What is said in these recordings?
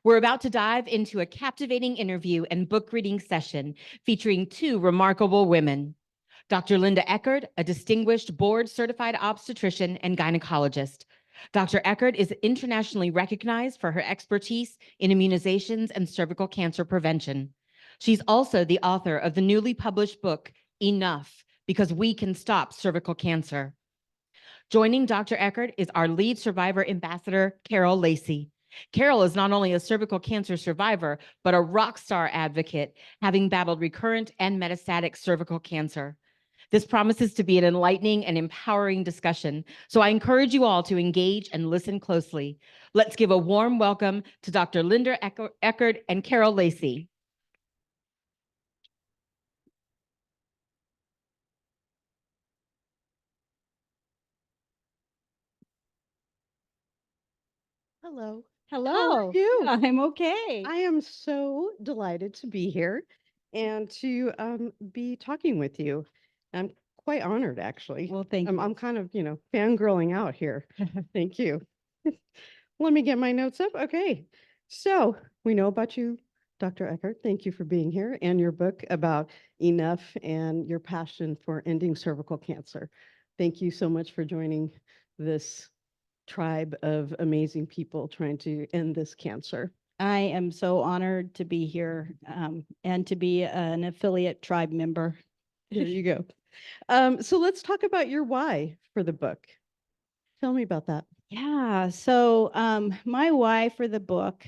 We're about to dive into a captivating interview and book reading session featuring two remarkable women. Dr. Linda Eckert, a distinguished board-certified obstetrician and gynecologist. Dr. Eckert is internationally recognized for her expertise in immunizations and cervical cancer prevention. She's also the author of the newly published book, Enough, Because We Can Stop Cervical Cancer. Joining Dr. Eckert is our Lead Cervivor Ambassador, Carol Lacey. Carol is not only a cervical cancer survivor, but a rock star advocate, having battled recurrent and metastatic cervical cancer. This promises to be an enlightening and empowering discussion, so I encourage you all to engage and listen closely. Let's give a warm welcome to Dr. Linda Eckert and Carol Lacey. Hello. Hello. How are you? I'm okay. I am so delighted to be here and to be talking with you. I'm quite honored, actually. Well, thank you. I'm kind of, fangirling out here. Thank you. Let me get my notes up. Okay. So we know about you, Dr. Eckert. Thank you for being here and your book about Enough and your passion for ending cervical cancer. Thank you so much for joining this tribe of amazing people trying to end this cancer. I am so honored to be here and to be an affiliate tribe member. There you go. So let's talk about your why for the book. Tell me about that. Yeah. So my why for the book,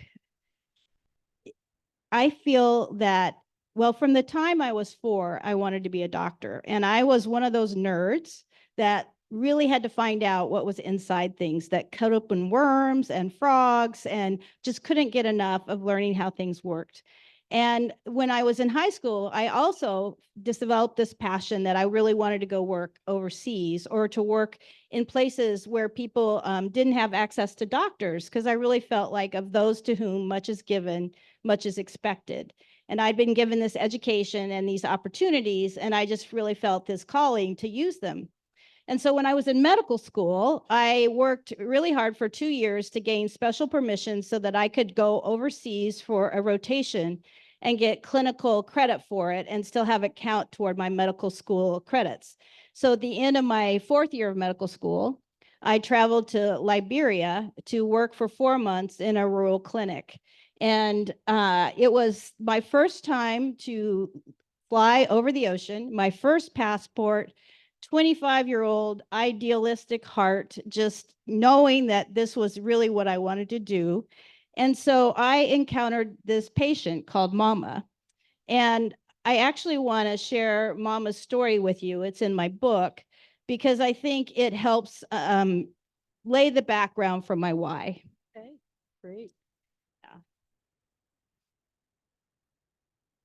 I feel that, well, from the time I was 4, I wanted to be a doctor. And I was one of those nerds that really had to find out what was inside things, that cut open worms and frogs and just couldn't get enough of learning how things worked. And when I was in high school, I also developed this passion that I really wanted to go work overseas or to work in places where people didn't have access to doctors, because I really felt like of those to whom much is given, much is expected. And I'd been given this education and these opportunities, and I just really felt this calling to use them. And so when I was in medical school, I worked really hard for 2 years to gain special permission so that I could go overseas for a rotation and get clinical credit for it and still have it count toward my medical school credits. So at the end of my 4th year of medical school, I traveled to Liberia to work for 4 months in a rural clinic. And it was my first time to fly over the ocean, my first passport, 25-year-old idealistic heart, just knowing that this was really what I wanted to do. And so I encountered this patient called Mama. And I actually want to share Mama's story with you. It's in my book because I think it helps lay the background for my why. Okay, great.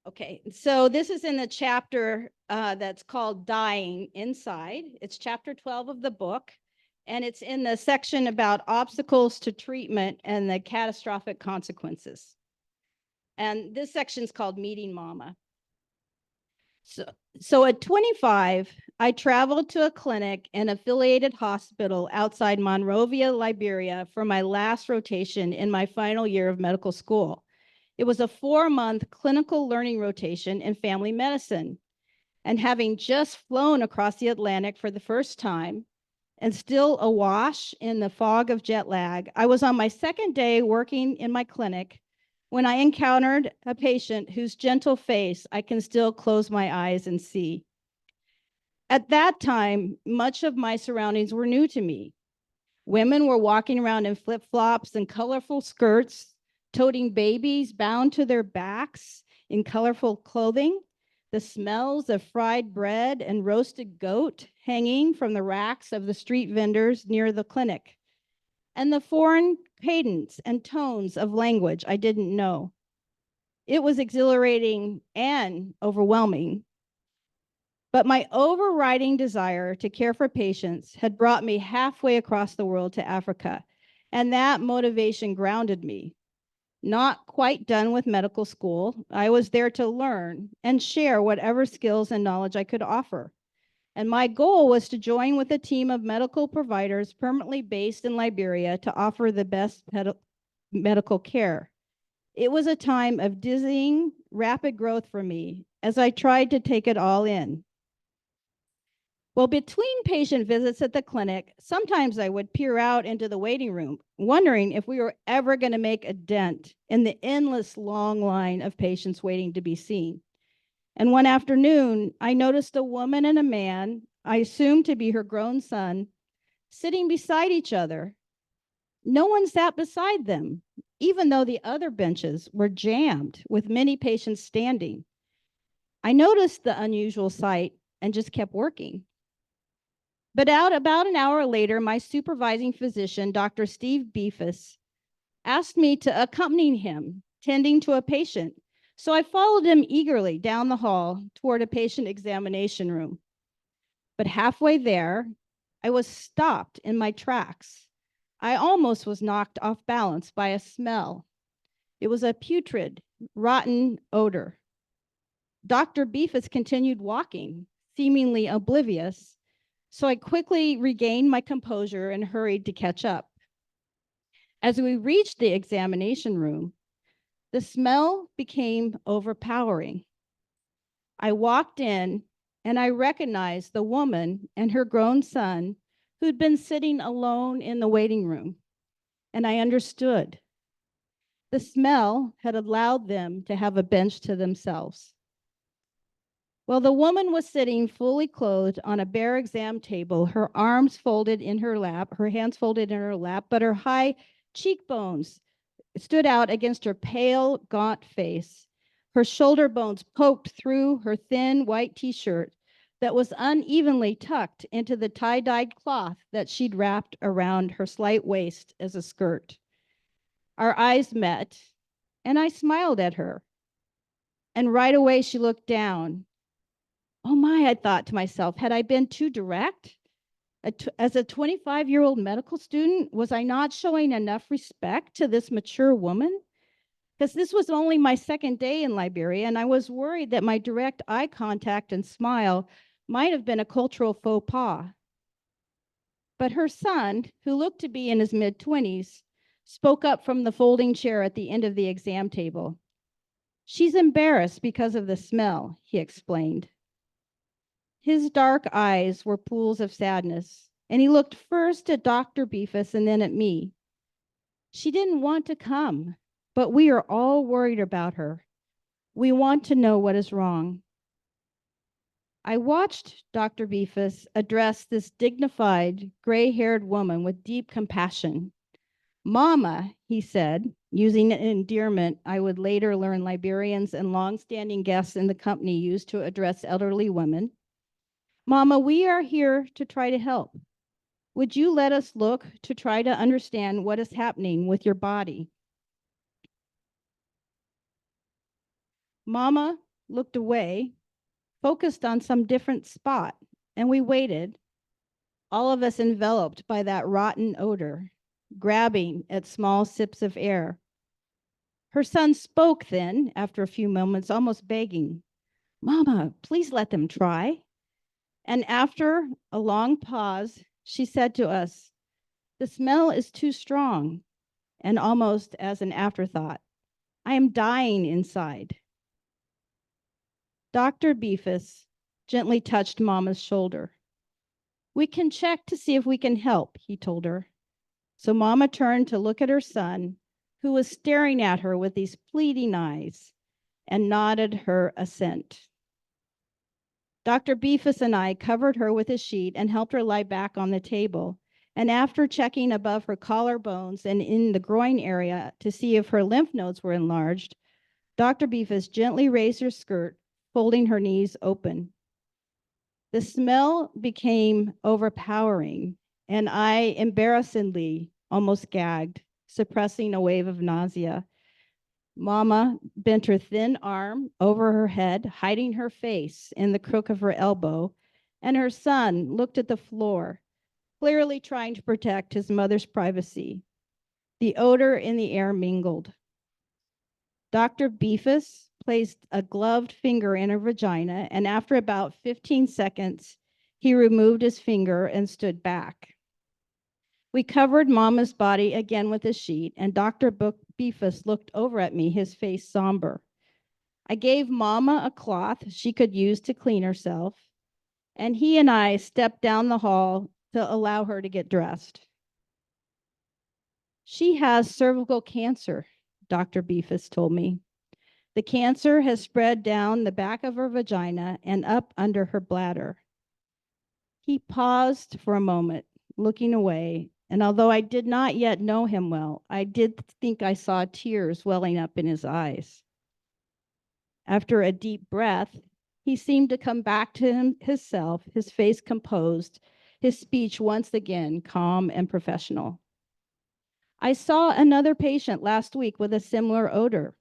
Okay, so this is in the chapter that's called Dying Inside. It's chapter 12 of the book, and it's in the section about obstacles to treatment and the catastrophic consequences. And this section is called Meeting Mama. So at 25, I traveled to a clinic and affiliated hospital outside Monrovia, Liberia for my last rotation in my final year of medical school. It was a 4-month clinical learning rotation in family medicine. And having just flown across the Atlantic for the first time and still awash in the fog of jet lag, I was on my 2nd day working in my clinic when I encountered a patient whose gentle face I can still close my eyes and see. At that time, much of my surroundings were new to me. Women were walking around in flip-flops and colorful skirts, toting babies bound to their backs in colorful clothing, the smells of fried bread and roasted goat hanging from the racks of the street vendors near the clinic, and the foreign cadence and tones of language I didn't know. It was exhilarating and overwhelming. But my overriding desire to care for patients had brought me halfway across the world to Africa, and that motivation grounded me. Not quite done with medical school, I was there to learn and share whatever skills and knowledge I could offer. And my goal was to join with a team of medical providers permanently based in Liberia to offer the best medical care. It was a time of dizzying, rapid growth for me as I tried to take it all in. Well, between patient visits at the clinic, sometimes I would peer out into the waiting room, wondering if we were ever going to make a dent in the endless long line of patients waiting to be seen. And one afternoon, I noticed a woman and a man, I assumed to be her grown son, sitting beside each other. No one sat beside them, even though the other benches were jammed with many patients standing. I noticed the unusual sight and just kept working. But about an hour later, my supervising physician, Dr. Steve Beefus, asked me to accompany him, tending to a patient. So I followed him eagerly down the hall toward a patient examination room. But halfway there, I was stopped in my tracks. I almost was knocked off balance by a smell. It was a putrid, rotten odor. Dr. Beefus continued walking, seemingly oblivious. So I quickly regained my composure and hurried to catch up. As we reached the examination room, the smell became overpowering. I walked in and I recognized the woman and her grown son who'd been sitting alone in the waiting room. And I understood. The smell had allowed them to have a bench to themselves. Well, the woman was sitting fully clothed on a bare exam table, her arms folded in her lap, her hands folded in her lap, but her high cheekbones stood out against her pale, gaunt face. Her shoulder bones poked through her thin white t-shirt that was unevenly tucked into the tie-dyed cloth that she'd wrapped around her slight waist as a skirt. Our eyes met, and I smiled at her. And right away, she looked down. Oh my, I thought to myself, had I been too direct? As a 25-year-old medical student, was I not showing enough respect to this mature woman? Because this was only my second day in Liberia, and I was worried that my direct eye contact and smile might have been a cultural faux pas. But her son, who looked to be in his mid-20s, spoke up from the folding chair at the end of the exam table. She's embarrassed because of the smell, he explained. His dark eyes were pools of sadness, and he looked first at Dr. Beefus and then at me. She didn't want to come, but we are all worried about her. We want to know what is wrong. I watched Dr. Beefus address this dignified, gray-haired woman with deep compassion. Mama, he said, using an endearment I would later learn Liberians and long-standing guests in the company used to address elderly women. Mama, we are here to try to help. Would you let us look to try to understand what is happening with your body? Mama looked away, focused on some different spot, and we waited, all of us enveloped by that rotten odor, grabbing at small sips of air. Her son spoke then, after a few moments, almost begging, Mama, please let them try. And after a long pause, she said to us, the smell is too strong, and almost as an afterthought, I am dying inside. Dr. Beefus gently touched Mama's shoulder. We can check to see if we can help, he told her. So Mama turned to look at her son, who was staring at her with these pleading eyes, and nodded her assent. Dr. Beefus and I covered her with a sheet and helped her lie back on the table. And after checking above her collarbones and in the groin area to see if her lymph nodes were enlarged, Dr. Beefus gently raised her skirt, folding her knees open. The smell became overpowering, and I embarrassedly almost gagged, suppressing a wave of nausea. Mama bent her thin arm over her head, hiding her face in the crook of her elbow, and her son looked at the floor, clearly trying to protect his mother's privacy. The odor in the air mingled. Dr. Beefus placed a gloved finger in her vagina, and after about 15 seconds, he removed his finger and stood back. We covered Mama's body again with a sheet, and Dr. Beefus looked over at me, his face somber. I gave Mama a cloth she could use to clean herself, and he and I stepped down the hall to allow her to get dressed. She has cervical cancer, Dr. Beefus told me. The cancer has spread down the back of her vagina and up under her bladder. He paused for a moment, looking away, and although I did not yet know him well, I did think I saw tears welling up in his eyes. After a deep breath, he seemed to come back to himself, his face composed, his speech once again calm and professional. I saw another patient last week with a similar odor.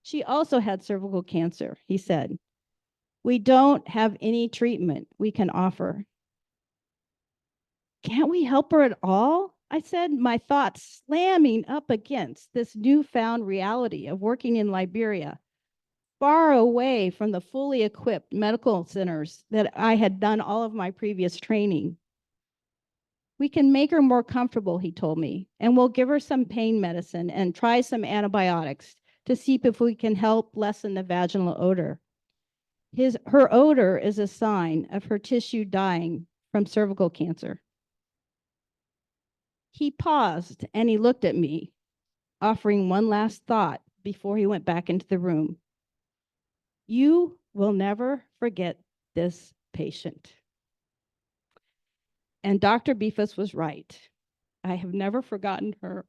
She also had cervical cancer, he said. We don't have any treatment we can offer. Can't we help her at all? I said, my thoughts slamming up against this newfound reality of working in Liberia, far away from the fully equipped medical centers that I had done all of my previous training. We can make her more comfortable, he told me, and we'll give her some pain medicine and try some antibiotics to see if we can help lessen the vaginal odor. Her odor is a sign of her tissue dying from cervical cancer. He paused and he looked at me, offering one last thought before he went back into the room. You will never forget this patient. And Dr. Beefus was right. I have never forgotten her.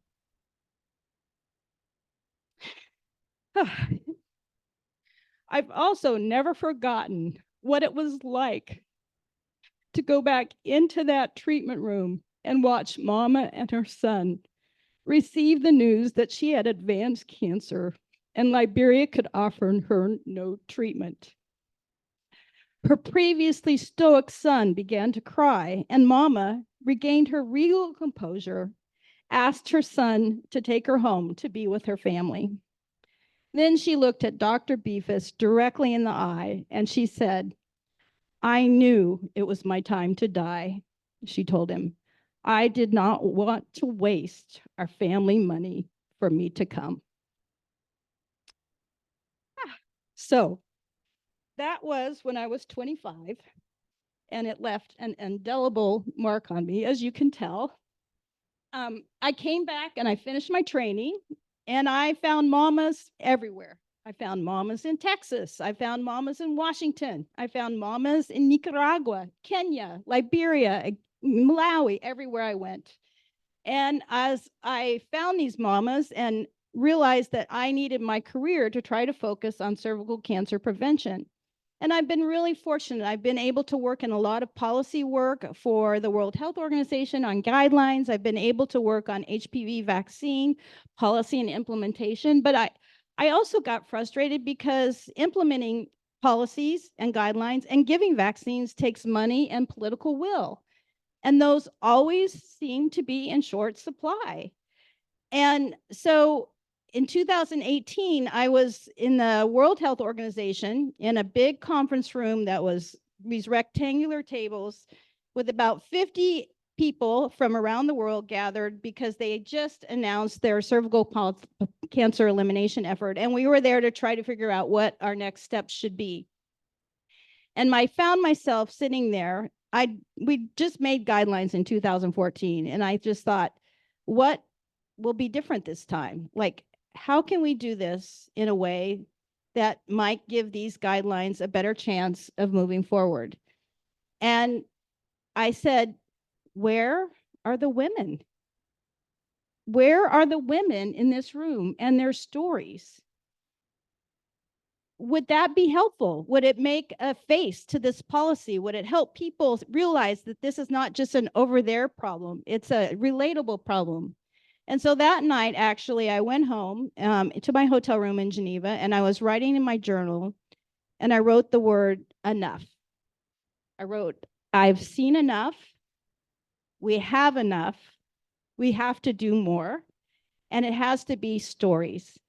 I've also never forgotten what it was like to go back into that treatment room and watch Mama and her son receive the news that she had advanced cancer and Liberia could offer her no treatment. Her previously stoic son began to cry, and Mama regained her regal composure, asked her son to take her home to be with her family. Then she looked at Dr. Beefus directly in the eye, and she said, I knew it was my time to die, she told him. I did not want to waste our family money for me to come. So that was when I was 25, and it left an indelible mark on me, as you can tell. I came back and I finished my training, and I found mamas everywhere. I found mamas in Texas. I found mamas in Washington. I found mamas in Nicaragua, Kenya, Liberia, Malawi, everywhere I went. And as I found these mamas and realized that I needed my career to try to focus on cervical cancer prevention. And I've been really fortunate. I've been able to work in a lot of policy work for the World Health Organization on guidelines. I've been able to work on HPV vaccine policy and implementation. But I also got frustrated because implementing policies and guidelines and giving vaccines takes money and political will. And those always seem to be in short supply. And so in 2018, I was in the World Health Organization in a big conference room that was these rectangular tables with about 50 people from around the world gathered because they just announced their cervical cancer elimination effort. And we were there to try to figure out what our next steps should be. And I found myself sitting there. We just made guidelines in 2014. And I just thought, what will be different this time? Like, how can we do this in a way that might give these guidelines a better chance of moving forward? And I said, where are the women? Where are the women in this room and their stories? Would that be helpful? Would it make a face to this policy? Would it help people realize that this is not just an over there problem? It's a relatable problem. And so that night, actually, I went home to my hotel room in Geneva, and I was writing in my journal, and I wrote the word enough. I wrote, I've seen enough. We have enough. We have to do more. And it has to be stories.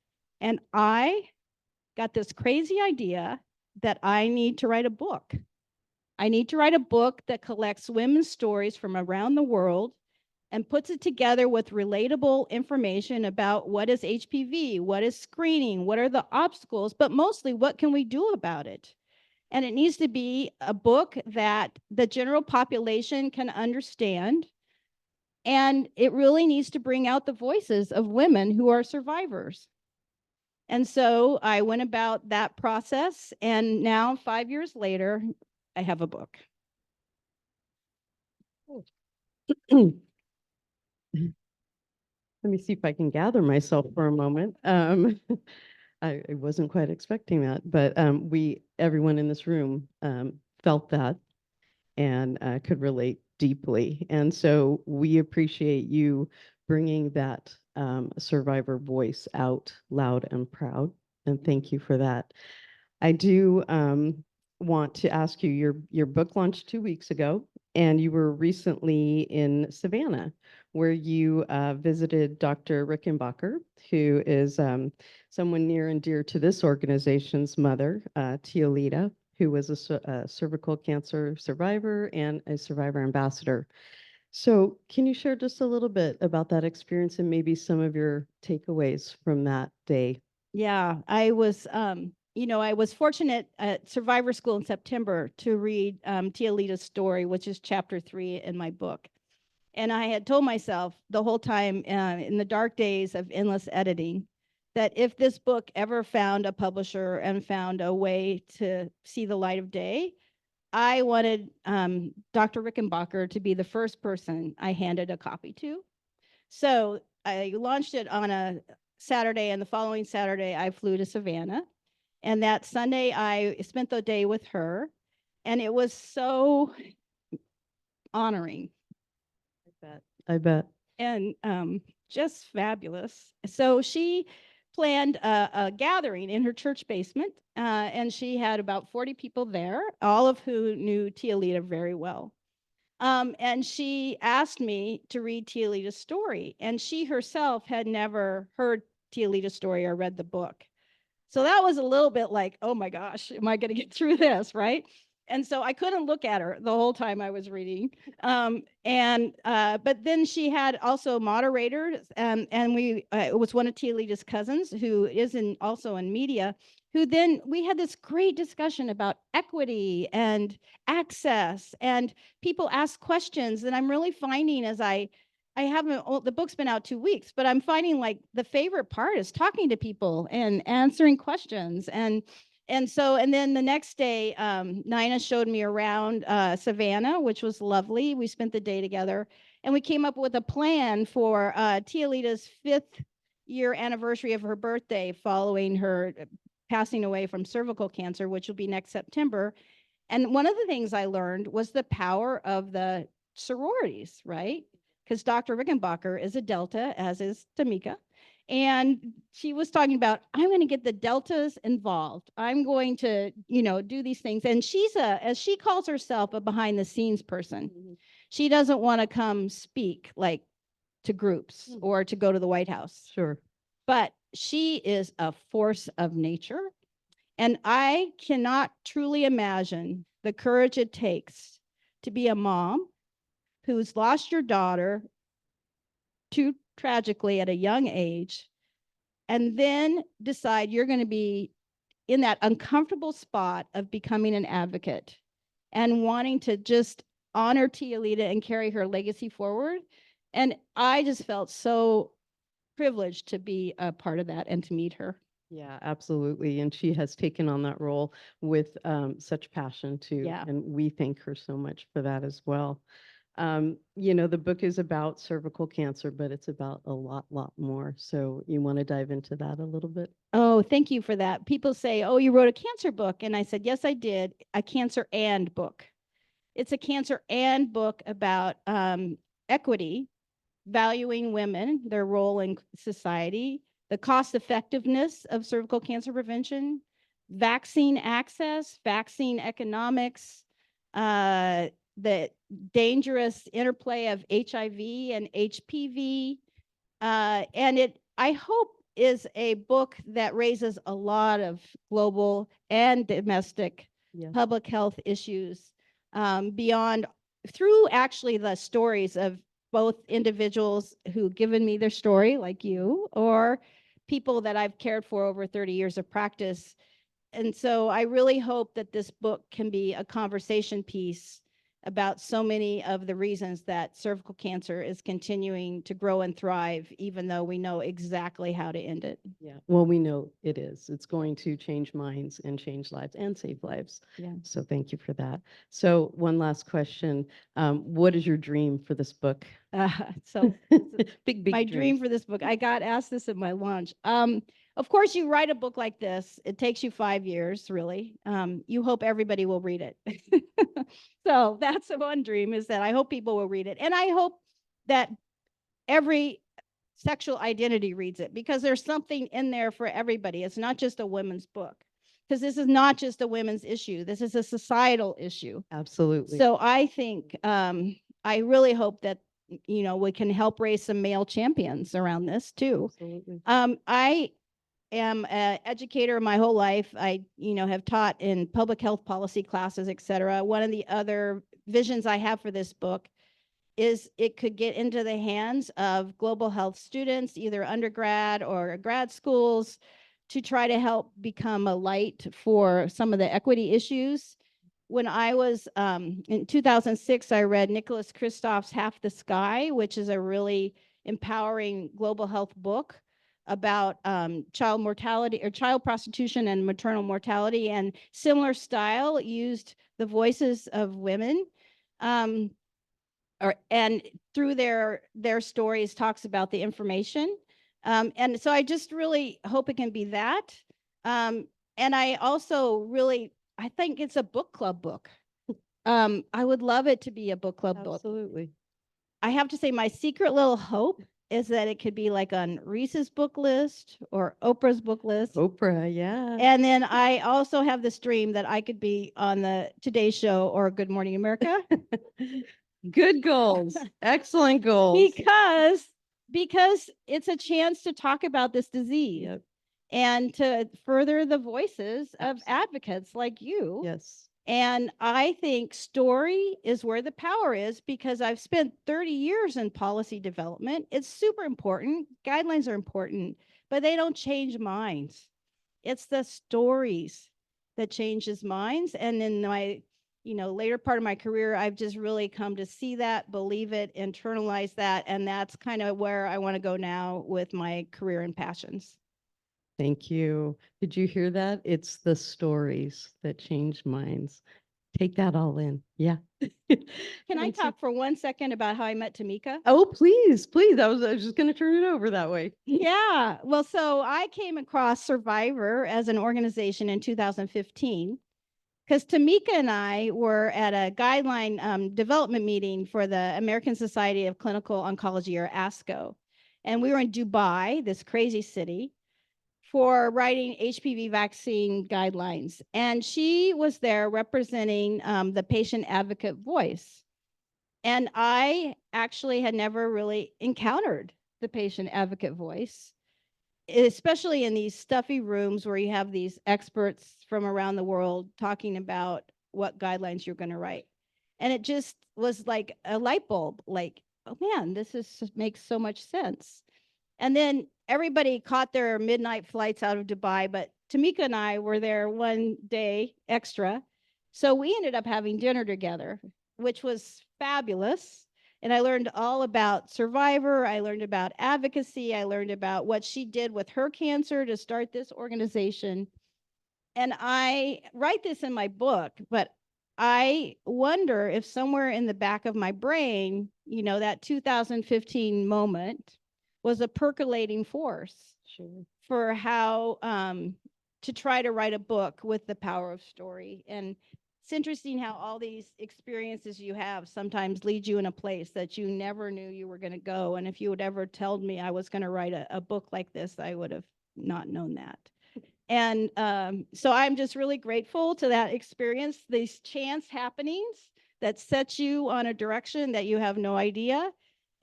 And I got this crazy idea that I need to write a book. I need to write a book that collects women's stories from around the world and puts it together with relatable information about what is HPV, what is screening, what are the obstacles, but mostly what can we do about it? And it needs to be a book that the general population can understand. And it really needs to bring out the voices of women who are survivors. And so I went about that process. And now, 5 years later, I have a book. Let me see if I can gather myself for a moment. I wasn't quite expecting that, but everyone in this room felt that and could relate deeply. And so we appreciate you bringing that survivor voice out loud and proud. And thank you for that. I do want to ask you, your book launched 2 weeks ago, and you were recently in Savannah, where you visited Dr. Rickenbacker, who is someone near and dear to this organization's mother, Tialita, who was a cervical cancer survivor and a survivor ambassador. So can you share just a little bit about that experience and maybe some of your takeaways from that day? Yeah, I was, I was fortunate at Survivor School in September to read Tialita's story, which is chapter 3 in my book. And I had told myself the whole time in the dark days of endless editing that if this book ever found a publisher and found a way to see the light of day, I wanted Dr. Rickenbacker to be the first person I handed a copy to. So I launched it on a Saturday, and the following Saturday, I flew to Savannah. And that Sunday, I spent the day with her, and it was so honoring. I bet. And just fabulous. So she planned a gathering in her church basement, and she had about 40 people there, all of who knew Tialita very well. And she asked me to read Tialita's story, and she herself had never heard Tialita's story or read the book. So that was a little bit like, oh my gosh, am I going to get through this, right? And so I couldn't look at her the whole time I was reading. But then she had also moderators, and it was one of Tialita's cousins who is also in media, who then we had this great discussion about equity and access, and people ask questions. And I'm really finding as I haven't, the book's been out 2 weeks, but I'm finding like the favorite part is talking to people and answering questions. And then the next day, Nina showed me around Savannah, which was lovely. We spent the day together, and we came up with a plan for Tialita's 5th year anniversary of her birthday following her passing away from cervical cancer, which will be next September. And one of the things I learned was the power of the sororities, right? Because Dr. Rickenbacker is a Delta, as is Tamika. And she was talking about, I'm going to get the Deltas involved. I'm going to, do these things. And she's as she calls herself, a behind the scenes person. Mm-hmm. She doesn't want to come speak like to groups or to go to the White House. Sure. But she is a force of nature. And I cannot truly imagine the courage it takes to be a mom who's lost your daughter too tragically at a young age, and then decide you're going to be in that uncomfortable spot of becoming an advocate and wanting to just honor Tialita and carry her legacy forward. And I just felt so privileged to be a part of that and to meet her. Yeah, absolutely. And she has taken on that role with such passion too. Yeah. And we thank her so much for that as well. The book is about cervical cancer, but it's about a lot more. So you want to dive into that a little bit? Oh, thank you for that. People say, oh, you wrote a cancer book. And I said, yes, I did. A cancer and book. It's a cancer and book about equity, valuing women, their role in society, the cost effectiveness of cervical cancer prevention, vaccine access, vaccine economics, the dangerous interplay of HIV and HPV. And it, I hope, is a book that raises a lot of global and domestic public health issues beyond, through actually the stories of both individuals who given me their story, like you, or people that I've cared for over 30 years of practice. And so I really hope that this book can be a conversation piece about so many of the reasons that cervical cancer is continuing to grow and thrive, even though we know exactly how to end it. Yeah, well, we know it is. It's going to change minds and change lives and save lives. Yeah. So thank you for that. So one last question. What is your dream for this book? So Big my dream dreams. for this book, I got asked this at my launch. Of course, you write a book like this, it takes you 5 years, really. You hope everybody will read it. So that's the one dream, is that I hope people will read it. And I hope that every sexual identity reads it, because there's something in there for everybody. It's not just a women's book, because this is not just a women's issue. This is a societal issue. Absolutely. So I think, I really hope that, we can help raise some male champions around this too. Absolutely. I am an educator my whole life. I, have taught in public health policy classes, et cetera. One of the other visions I have for this book is it could get into the hands of global health students, either undergrad or grad schools, to try to help become a light for some of the equity issues. When I was in 2006, I read Nicholas Kristof's Half the Sky, which is a really empowering global health book about child mortality or child prostitution and maternal mortality, and similar style, used the voices of women. And through their stories talks about the information. And so I just really hope it can be that. And I also really, I think it's a book club book. I would love it to be a book club book. Absolutely. I have to say, my secret little hope is that it could be like on Reese's book list or Oprah's book list. Oprah, yeah. And then I also have this dream that I could be on the Today Show or Good Morning America. Good goals. Excellent goals. Because it's a chance to talk about this disease. Yep. And to further the voices of Absolutely. advocates like you. Yes. And I think story is where the power is, because I've spent 30 years in policy development. It's super important. Guidelines are important, but they don't change minds. It's the stories that changes minds. And in my, later part of my career, I've just really come to see that, believe it, internalize that. And that's kind of where I want to go now with my career and passions. Thank you. Did you hear that? It's the stories that change minds. Take that all in. Yeah. Can I And so- talk for 1 second about how I met Tamika? Oh, please, please. I was just going to turn it over that way. Yeah. Well, so I came across Survivor as an organization in 2015, because Tamika and I were at a guideline development meeting for the American Society of Clinical Oncology, or ASCO. And we were in Dubai, this crazy city, for writing HPV vaccine guidelines. And she was there representing the patient advocate voice. And I actually had never really encountered the patient advocate voice, especially in these stuffy rooms where you have these experts from around the world talking about what guidelines you're going to write. And it just was like a light bulb, like, oh man, makes so much sense. And then everybody caught their midnight flights out of Dubai, but Tamika and I were there one day extra. So we ended up having dinner together, which was fabulous. And I learned all about Survivor. I learned about advocacy. I learned about what she did with her cancer to start this organization. And I write this in my book, but I wonder if somewhere in the back of my brain, that 2015 moment was a percolating force for how to try to write a book with the power of story. And it's interesting how all these experiences you have sometimes lead you in a place that you never knew you were going to go. And if you would ever told me I was going to write a book like this, I would have not known that. And so I'm just really grateful to that experience, these chance happenings that set you on a direction that you have no idea.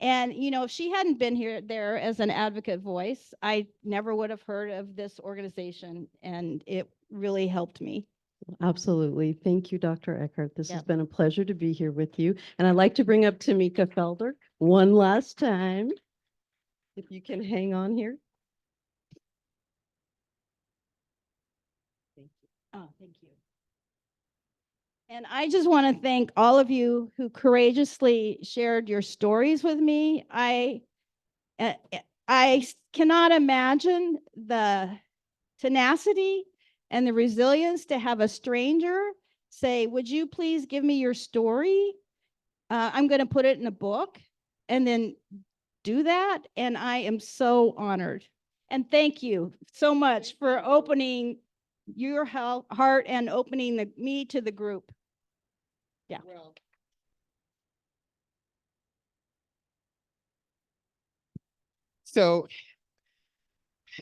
And, if she hadn't been there as an advocate voice, I never would have heard of this organization. And it really helped me. Absolutely. Thank you, Dr. Eckert. This has Yep. been a pleasure to be here with you. And I'd like to bring up Tamika Felder one last time. If you can hang on here. Thank you. Oh, thank you. And I just want to thank all of you who courageously shared your stories with me. Uh, cannot imagine the tenacity and the resilience to have a stranger say, "Would you please give me your story? I'm going to put it in a book," and then do that. And I am so honored. And thank you so much for opening your heart and opening me to the group. Yeah. Well, so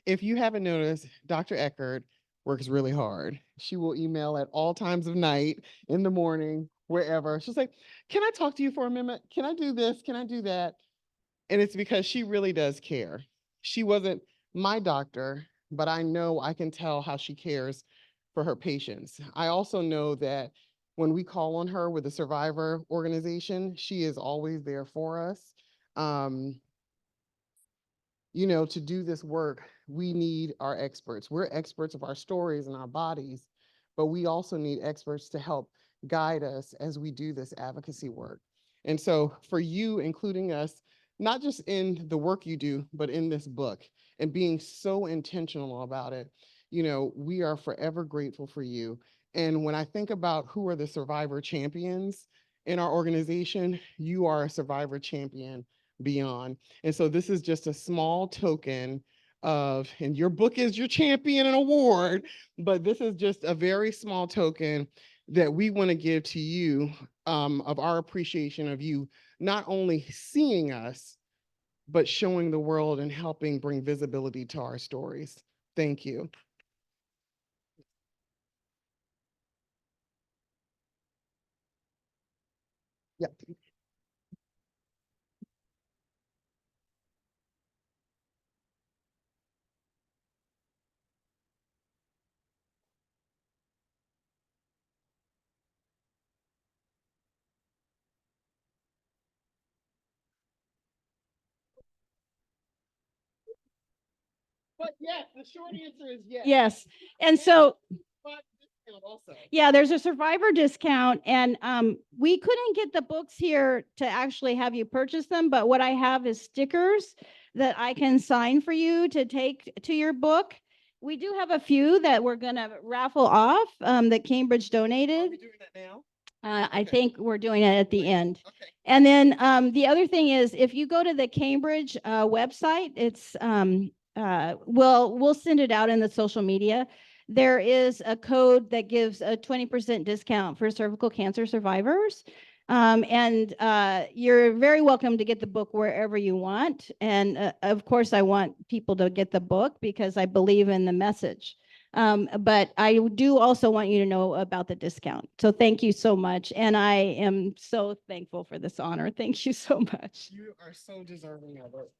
if you haven't noticed, Dr. Eckert works really hard. She will email at all times of night, in the morning, wherever. She's like, can I talk to you for a minute? Can I do this? Can I do that? And it's because she really does care. She wasn't my doctor, but I know I can tell how she cares for her patients. I also know that when we call on her with the Survivor organization, she is always there for us. You know, to do this work, we need our experts. We're experts of our stories and our bodies, but we also need experts to help guide us as we do this advocacy work. And so for you, including us, not just in the work you do, but in this book and being so intentional about it, you know, we are forever grateful for you. And when I think about who are the survivor champions in our organization, you are a survivor champion beyond. And so this is just a small token of, and your book is your champion and award, but this is just a very small token that we want to give to you of our appreciation of you not only seeing us, but showing the world and helping bring visibility to our stories. Thank you. Yeah. But yes, the short answer is yes. Yes. And so, But discount also. yeah, there's a survivor discount, and we couldn't get the books here to actually have you purchase them, but what I have is stickers that I can sign for you to take to your book. We do have a few that we're going to raffle off that Cambridge Are donated. we doing that now? I Okay. think we're doing it at the Great. end. Okay. And then the other thing is, if you go to the Cambridge website, it's we'll send it out in the social media. There is a code that gives a 20% discount for cervical cancer survivors. And you're very welcome to get the book wherever you want. And of course, I want people to get the book because I believe in the message. But I do also want you to know about the discount. So thank you so much. And I am so thankful for this honor. Thank you so much. You are so deserving of it.